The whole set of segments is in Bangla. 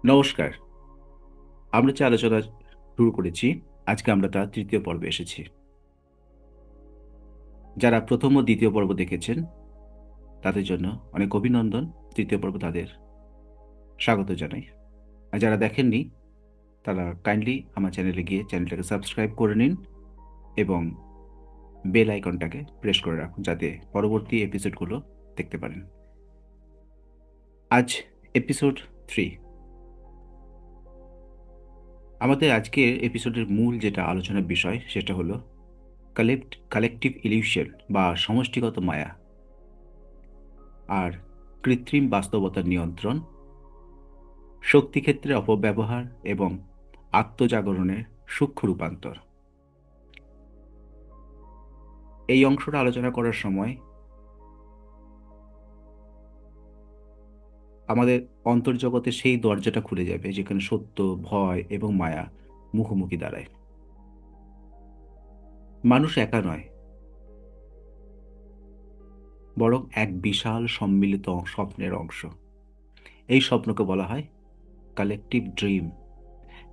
নমস্কার। আমরা যে আলোচনা শুরু করেছি, আজকে আমরা তার তৃতীয় পর্বে এসেছি। যারা প্রথম ও দ্বিতীয় পর্ব দেখেছেন, তাদের জন্য অনেক অভিনন্দন। তৃতীয় পর্ব তাদের স্বাগত জানাই। আর যারা দেখেননি, তারা কাইন্ডলি আমার চ্যানেলে গিয়ে চ্যানেলটাকে সাবস্ক্রাইব করে নিন এবং বেল আইকনটাকে প্রেস করে রাখুন, যাতে পরবর্তী এপিসোডগুলো দেখতে পারেন। আজ এপিসোড 3। আমাদের আজকের এপিসোডের মূল যেটা আলোচনার বিষয়, সেটা হলো কালেকটিভ ইলিউশন বা সমষ্টিগত মায়া আর কৃত্রিম বাস্তবতার নিয়ন্ত্রণ, শক্তিক্ষেত্রের অপব্যবহার এবং আত্মজাগরণের সূক্ষ্ম রূপান্তর। এই অংশটা আলোচনা করার সময় আমাদের অন্তর্জগতে সেই দরজাটা খুলে যাবে যেখানে সত্য, ভয় এবং মায়া মুখোমুখি দাঁড়ায়। মানুষ একা নয়, বরং এক বিশাল সম্মিলিত স্বপ্নের অংশ। এই স্বপ্নকে বলা হয় কালেকটিভ ড্রিম,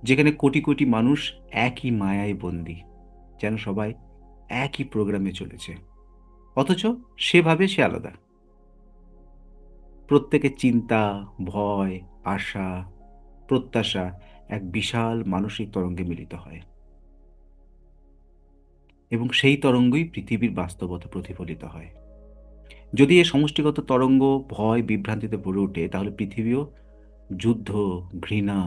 যেখানে কোটি কোটি মানুষ একই মায়ায় বন্দী, যেন সবাই একই প্রোগ্রামে চলেছে, অথচ সেভাবে সে আলাদা। প্রত্যেকের চিন্তা, ভয়, আশা, প্রত্যাশা এক বিশাল মানসিক তরঙ্গে মিলিত হয় এবং সেই তরঙ্গই পৃথিবীর বাস্তবতা প্রতিফলিত হয়। যদি এই সমষ্টিগত তরঙ্গ ভয় বিভ্রান্তিতে ভরে ওঠে, তাহলে পৃথিবীও যুদ্ধ, ঘৃণা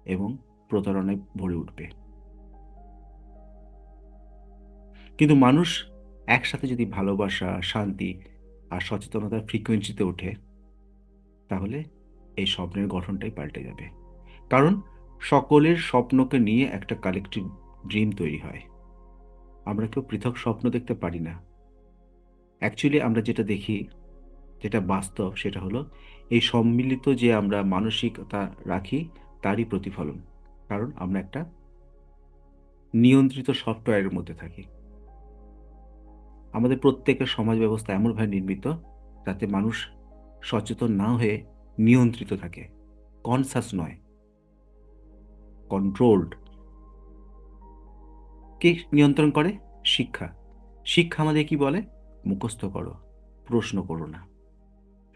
এবং প্রতারণায় ভরে উঠবে। কিন্তু মানুষ একসাথে যদি ভালোবাসা, শান্তি আর সচেতনতার ফ্রিকোয়েন্সিতে ওঠে, তাহলে এই স্বপ্নের গঠনটাই পাল্টে যাবে। কারণ সকলের স্বপ্নকে নিয়ে একটা কালেকটিভ ড্রিম তৈরি হয়। আমরা কেউ পৃথক স্বপ্ন দেখতে পারি না। অ্যাকচুয়ালি আমরা যেটা দেখি, যেটা বাস্তব, সেটা হলো এই সম্মিলিত যে আমরা মানসিকতা রাখি, তারই প্রতিফলন। কারণ আমরা একটা নিয়ন্ত্রিত সফটওয়্যারের মধ্যে থাকি। আমাদের প্রত্যেকের সমাজ ব্যবস্থা এমনভাবে নির্মিত যাতে মানুষ সচেতন না হয়ে নিয়ন্ত্রিত থাকে, কনসাস নয়, কন্ট্রোলড। কে নিয়ন্ত্রণ করে? শিক্ষা। শিক্ষা আমাদের কি বলে? মুখস্থ করো, প্রশ্ন করো না।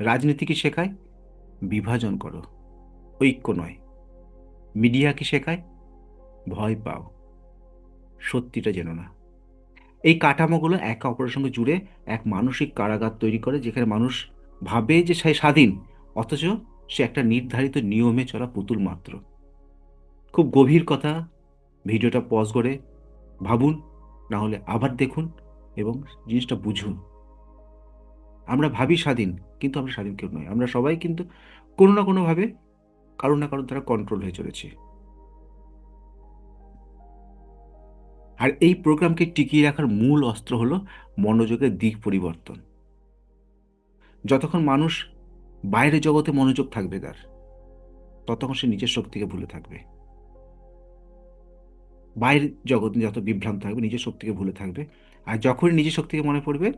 রাজনীতি কি শেখায়? বিভাজন করো, ঐক্য নয়। মিডিয়া কি শেখায়? ভয় পাও, সত্যিটা জেনো না। এই কাঠামোগুলো একে অপরের সঙ্গে জুড়ে এক মানসিক কারাগার তৈরি করে, যেখানে মানুষ ভাবে যে সে স্বাধীন, অথচ সে একটা নির্ধারিত নিয়মে চলা পুতুল মাত্র। খুব গভীর কথা। ভিডিওটা পজ করে ভাবুন, না হলে আবার দেখুন এবং জিনিসটা বুঝুন। আমরা ভাবি স্বাধীন, কিন্তু আমরা স্বাধীন কেউ নয়। আমরা সবাই কিন্তু কোনো না কোনোভাবে কারো না কারোর দ্বারা কন্ট্রোল হয়ে চলেছি। আর এই প্রোগ্রামকে টিকিয়ে রাখার মূল অস্ত্র হলো মনোযোগের দিক পরিবর্তন। যতক্ষণ মানুষ বাইরের জগতে মনোযোগ থাকবে তার, ততক্ষণ সে নিজের শক্তিকে ভুলে থাকবে। বাইরের জগৎ যত বিভ্রান্ত থাকবে, নিজের শক্তিকে ভুলে থাকবে। আর যখনই নিজের শক্তিকে মনে পড়বে,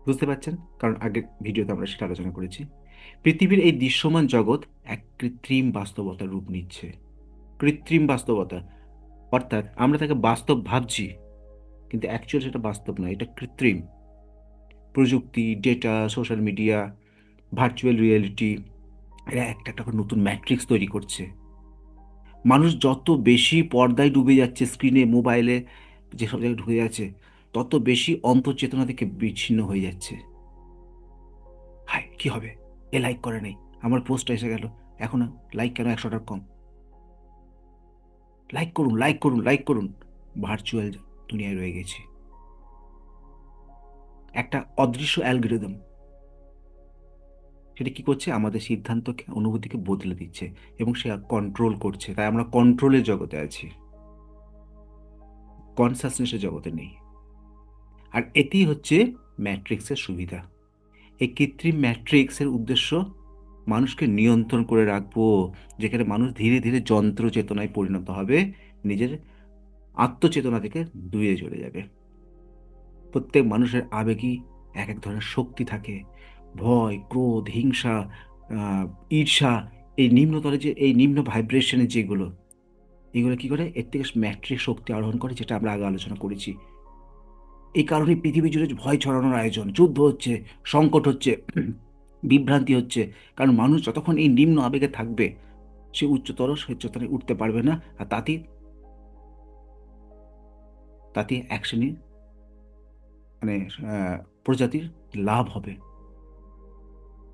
বুঝতে পারছেন, কারণ আগের ভিডিওতে আমরা সেটা আলোচনা করেছি, পৃথিবীর এই দৃশ্যমান জগৎ এক কৃত্রিম বাস্তবতার রূপ নিচ্ছে। কৃত্রিম বাস্তবতা, অর্থাৎ আমরা তাকে বাস্তব ভাবছি, কিন্তু অ্যাকচুয়াল সেটা বাস্তব নয়, এটা কৃত্রিম। প্রযুক্তি, data, social media, virtual reality, এরা একটা একটা করে নতুন ম্যাট্রিক্স তৈরি করছে। মানুষ যত বেশি পর্দায় ডুবে যাচ্ছে, স্ক্রিনে, মোবাইলে, যেসব জায়গায় ঢুকে যাচ্ছে, তত বেশি অন্তর্চেতনা থেকে বিচ্ছিন্ন হয়ে যাচ্ছে। হায়, কি হবে, এ লাইক করে নেই, আমার পোস্টটা এসে গেল, এখন লাইক কেন 100টার কম? লাইক করুন, লাইক করুন, লাইক করুন। ভার্চুয়াল দুনিয়ায় রয়ে গেছি, একটা অদৃশ্য অ্যালগরিদম। সেটা কি করছে? আমাদের সিদ্ধান্তকে, অনুভূতিকে বদলে দিচ্ছে এবং সে কন্ট্রোল করছে। তাই আমরা কন্ট্রোলের জগতে আছি, কনসাসনেসের জগতে নেই। আর এটি হচ্ছে ম্যাট্রিক্সের সুবিধা। এই কৃত্রিম ম্যাট্রিক্সের উদ্দেশ্য মানুষকে নিয়ন্ত্রণ করে রাখবো, যেখানে মানুষ ধীরে ধীরে যন্ত্র চেতনায় পরিণত হবে, নিজের আত্মচেতনা থেকে দূরে চলে যাবে। প্রত্যেক মানুষের আবেগই এক এক ধরনের শক্তি থাকে। ভয়, ক্রোধ, হিংসা, আহ, ঈর্ষা, এই নিম্নতরে যে এই নিম্ন ভাইব্রেশনের যেগুলো, এগুলো কি করে এর থেকে ম্যাট্রিক শক্তি আরোহণ করে, যেটা আমরা আগে আলোচনা করেছি। এই কারণে পৃথিবী জুড়ে ভয় ছড়ানোর আয়োজন, যুদ্ধ হচ্ছে, সংকট হচ্ছে, বিভ্রান্তি হচ্ছে। কারণ মানুষ যতক্ষণ এই নিম্ন আবেগে থাকবে, সে উচ্চতর উচ্চতায় উঠতে পারবে না। আর তাতে তাতে এক শ্রেণীর মানে প্রজাতির লাভ হবে।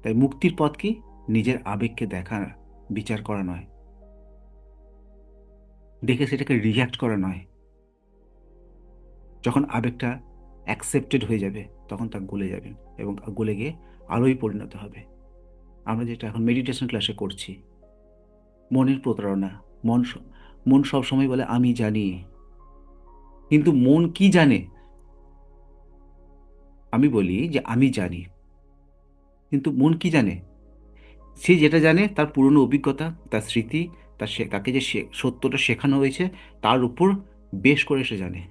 তাই মুক্তির পথ কি? নিজের আবেগকে দেখা, বিচার করা নয়, দেখে সেটাকে রিয়্যাক্ট করা নয়। যখন আবেগটা অ্যাকসেপ্টেড হয়ে যাবে, তখন তা গলে যাবে, এবং গলে গিয়ে আলোয় পরিণত হবে। আমরা যেটা এখন মেডিটেশন ক্লাসে করছি, মনের প্রতারণা। মন মন সব সময় বলে আমি জানি, কিন্তু মন কি জানে? আমি বলি যে আমি জানি, কিন্তু মন কি জানে? সে যেটা জানে তার পুরনো অভিজ্ঞতা, তার স্মৃতি, তাকে যে সত্যটা শেখানো হয়েছে, তার উপর বেশ করে সে জানে।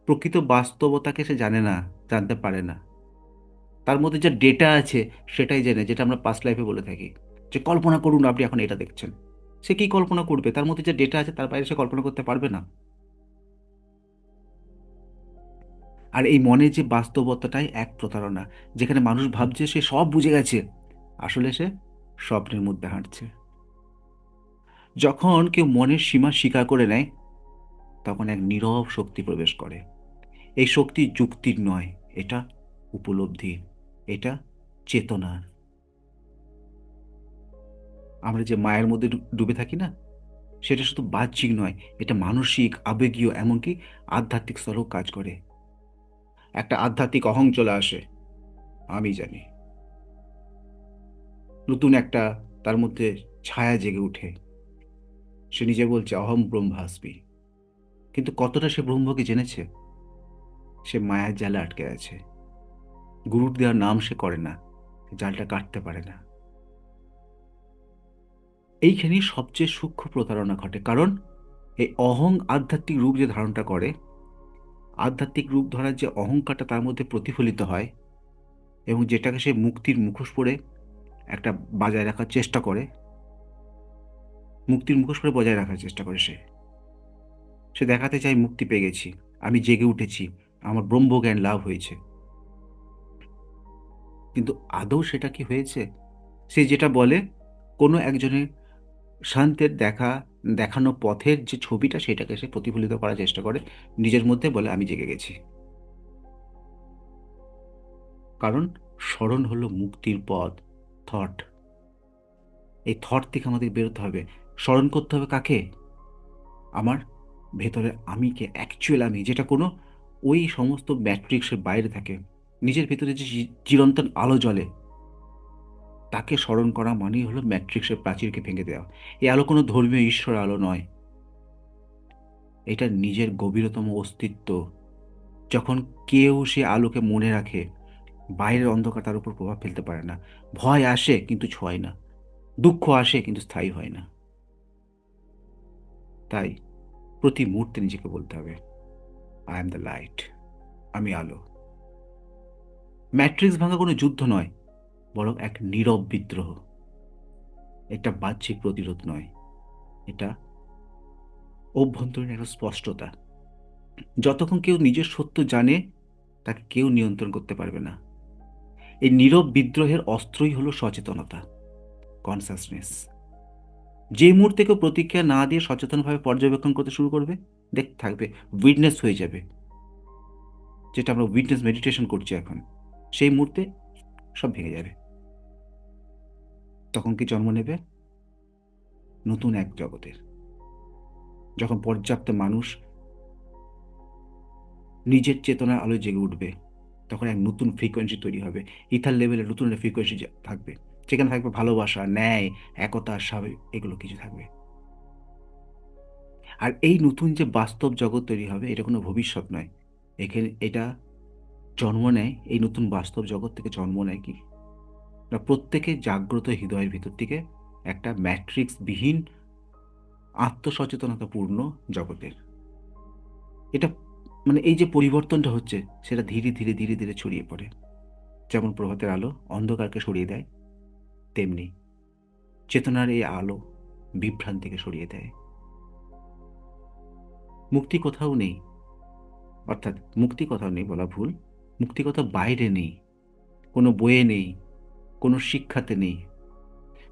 প্রকৃত বাস্তবতাকে সে জানে না, জানতে পারে না। তার মধ্যে যে ডেটা আছে সেটাই জানে, যেটা আমরা পাস্ট লাইফে বলে থাকি, যে কল্পনা করুন আপনি এখন এটা দেখছেন। সে কি কল্পনা করবে? তার মধ্যে যে ডেটা আছে তার বাইরে সে কল্পনা করতে পারবে না। আর এই মনের যে বাস্তবতাটাই এক প্রতারণা, যেখানে মানুষ ভাবছে সে সব বুঝে গেছে, আসলে সে স্বপ্নের মধ্যে হাঁটছে। যখন কেউ মনের সীমা স্বীকার করে নেয়, তখন এক নীরব শক্তি প্রবেশ করে। এই শক্তি যুক্তির নয়, এটা উপলব্ধির, এটা চেতনার। আমরা যে মায়ের মধ্যে ডুবে থাকি না, সেটা শুধু বাহ্যিক নয়, এটা মানসিক, আবেগীয়, এমনকি আধ্যাত্মিক স্তরেও কাজ করে। একটা আধ্যাত্মিক অহং চলে আসে, আমি জানি। নতুন একটা তার মধ্যে ছায়া জেগে ওঠে। সে নিজে বলছে অহম ব্রহ্মাস্মি। কিন্তু কতটা সে ব্রহ্মকে জেনেছে? সে মায়ার জালে আটকে আছে। গুরুর দেওয়ার নাম সে করে না, জালটা কাটতে পারে না। এইখানেই সবচেয়ে সূক্ষ্ম প্রতারণা ঘটে। কারণ এই অহং আধ্যাত্মিক রূপ যে ধারণটা করে, আধ্যাত্মিক রূপ ধরার যে অহংকারটা তার মধ্যে প্রতিফলিত হয়, এবং যেটাকে সে মুক্তির মুখোশ পরে একটা বজায় রাখার চেষ্টা করে, মুক্তির মুখোশ পরে বজায় রাখার চেষ্টা করে। সে সে দেখাতে চায় মুক্তি পেয়ে গেছি, আমি জেগে উঠেছি, আমার ব্রহ্মজ্ঞান লাভ হয়েছে। কিন্তু আদৌ সেটা কি হয়েছে? সে যেটা বলে, কোনো একজনের শান্তের দেখানো পথের যে ছবিটা, সেটাকে সে প্রতিফলিত করার চেষ্টা করে, নিজের মধ্যে বলে আমি জেগে গেছি। কারণ স্মরণ হলো মুক্তির পথ, থট। এই থট থেকে আমাদের বেরোতে হবে। স্মরণ করতে হবে কাকে? আমার ভেতরে আমিকে, অ্যাকচুয়াল আমি, যেটা কোনো ওই সমস্ত ম্যাট্রিক্সের বাইরে থাকে। নিজের ভেতরে যে চিরন্তন আলো জ্বলে, তাকে স্মরণ করা মানেই হলো ম্যাট্রিক্সের প্রাচীরকে ভেঙে দেওয়া। এই আলো কোনো ধর্মীয় ঈশ্বর আলো নয়, এটা নিজের গভীরতম অস্তিত্ব। যখন কেউ সে আলোকে মনে রাখে, বাইরের অন্ধকার তার উপর প্রভাব ফেলতে পারে না। ভয় আসে কিন্তু ছোঁয় না, দুঃখ আসে কিন্তু স্থায়ী হয় না। তাই প্রতি মুহূর্তে নিজেকে বলতে হবে, আই এম দ্য লাইট, আমি আলো। ম্যাট্রিক্স ভাঙা কোনো যুদ্ধ নয়, বরং এক নীরব বিদ্রোহ। এটা বাহ্যিক প্রতিরোধ নয়, এটা অভ্যন্তরীণ একটা স্পষ্টতা। যতক্ষণ কেউ নিজের সত্য জানে, তাকে কেউ নিয়ন্ত্রণ করতে পারবে না। এই নীরব বিদ্রোহের অস্ত্রই হলো সচেতনতা, কনসাসনেস। যে মুহূর্তে কেউ প্রতিক্রিয়া না দিয়ে সচেতনভাবে পর্যবেক্ষণ করতে শুরু করবে, দেখতে থাকবে, উইটনেস হয়ে যাবে, যেটা আমরা উইটনেস মেডিটেশন করছি এখন, সেই মুহূর্তে সব ভেঙে যাবে। তখন কি জন্ম নেবে? নতুন এক জগতের। যখন পর্যাপ্ত মানুষ নিজের চেতনার আলোয় জেগে উঠবে, তখন এক নতুন ফ্রিকোয়েন্সি তৈরি হবে। ইথার লেভেলে নতুন একটা ফ্রিকোয়েন্সি থাকবে, যেখানে থাকবে ভালোবাসা, ন্যায়, একতা, স্বাভাবিক, এগুলো কিছু থাকবে। আর এই নতুন যে বাস্তব জগৎ তৈরি হবে, এটা কোনো ভবিষ্যৎ নয়। এটা জন্ম নেয়, এই নতুন বাস্তব জগৎ থেকে জন্ম নেয় কি না, প্রত্যেকে জাগ্রত হৃদয়ের ভিতর থেকে একটা ম্যাট্রিক্স বিহীন আত্মসচেতনতাপূর্ণ জগতের। এটা মানে এই যে পরিবর্তনটা হচ্ছে, সেটা ধীরে ধীরে ধীরে ধীরে ছড়িয়ে পড়ে। যেমন প্রভাতের আলো অন্ধকারকে সরিয়ে দেয়, তেমনি চেতনার এই আলো বিভ্রান্তিকে সরিয়ে দেয়। মুক্তি কোথাও নেই, অর্থাৎ মুক্তি কোথাও নেই বলা ভুল, মুক্তি কোথাও বাইরে নেই, কোনো বইয়ে নেই, কোনো শিক্ষাতে নেই।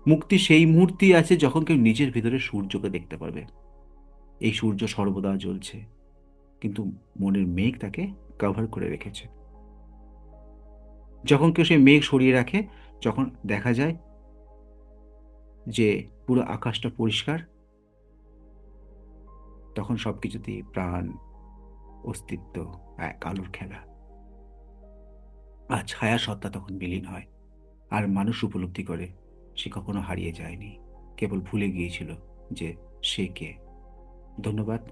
মুক্তি সেই মুহূর্তেই আছে যখন কেউ নিজের ভিতরে সূর্যকে দেখতে পারবে। এই সূর্য সর্বদা জ্বলছে, কিন্তু মনের মেঘ তাকে কভার করে রেখেছে। যখন কেউ সেই মেঘ সরিয়ে রাখে, যখন দেখা যায় যে পুরো আকাশটা পরিষ্কার, তখন সবকিছুতেই প্রাণ, অস্তিত্ব, এক আলোর খেলা। আর ছায়া সত্তা তখন বিলীন হয়, আর মানুষ উপলব্ধি করে সে কখনো হারিয়ে যায়নি, কেবল ভুলে গিয়েছিল যে সে কে। ধন্যবাদ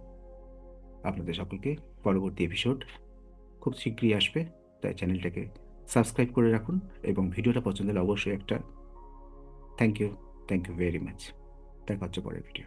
আপনাদের সকলকে। পরবর্তী এপিসোড খুব শীঘ্রই আসবে, তাই চ্যানেলটাকে সাবস্ক্রাইব করে রাখুন এবং ভিডিওটা পছন্দ হলে অবশ্যই একটা থ্যাংক ইউ ভেরি মাচ। দেখা হচ্ছে পরের ভিডিও।